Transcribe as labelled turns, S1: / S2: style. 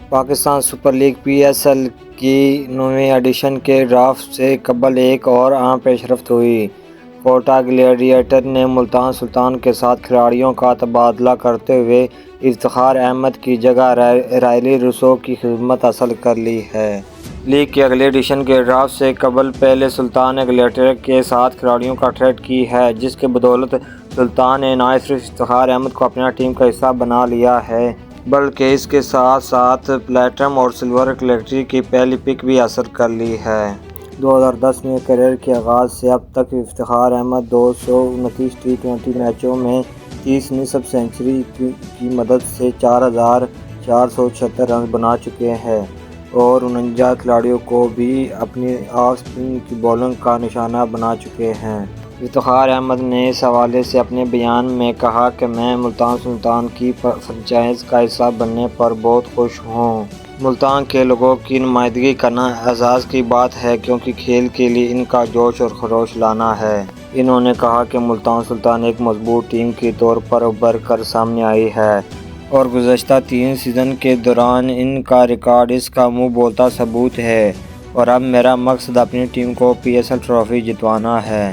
S1: Pakistan super league P S L کی 9ویں edition کے draft سے قبل ایک اور اہم پیش رفت ہوئی۔ کوٹا گلیڈیٹر نے ملتان سلطان کے ساتھ کھلاڑیوں کا تبادلہ کرتے ہوئے افتخار احمد کی جگہ رائلی روسو کی خدمت حاصل کر لی ہے۔ لیگ کے اگلے ایڈیشن کے ڈرافٹ سے قبل پہلے سلطان نے گلیڈیٹر کے ساتھ کھلاڑیوں کا ٹریڈ کی ہے، جس کے بدولت سلطان نے نہ صرف افتخار احمد کو اپنی ٹیم کا حصہ بنا لیا ہے بلکہ اس کے ساتھ ساتھ پلیٹنم اور سلور کیٹیگری کی پہلی پک بھی حاصل کر لی ہے۔ 2010 میں کیریئر کے آغاز سے اب تک افتخار احمد 229 ٹی20 میچوں میں 30 نصف سنچری کی مدد سے 4476 رنز بنا چکے ہیں اور 49 کھلاڑیوں کو بھی اپنی آف اسپن کی بولنگ کا نشانہ بنا چکے ہیں۔ افتخار احمد نے اس حوالے سے اپنے بیان میں کہا کہ میں ملتان سلطان کی فرنچائز کا حصہ بننے پر بہت خوش ہوں۔ ملتان کے لوگوں کی نمائندگی کرنا اعزاز کی بات ہے کیونکہ کھیل کے لیے ان کا جوش اور خروش لانا ہے۔ انہوں نے کہا کہ ملتان سلطان ایک مضبوط ٹیم کے طور پر ابھر کر سامنے آئی ہے اور گزشتہ 3 سیزن کے دوران ان کا ریکارڈ اس کا منہ بولتا ثبوت ہے اور اب میرا مقصد اپنی ٹیم کو پی ایس ایل ٹرافی جتوانا ہے۔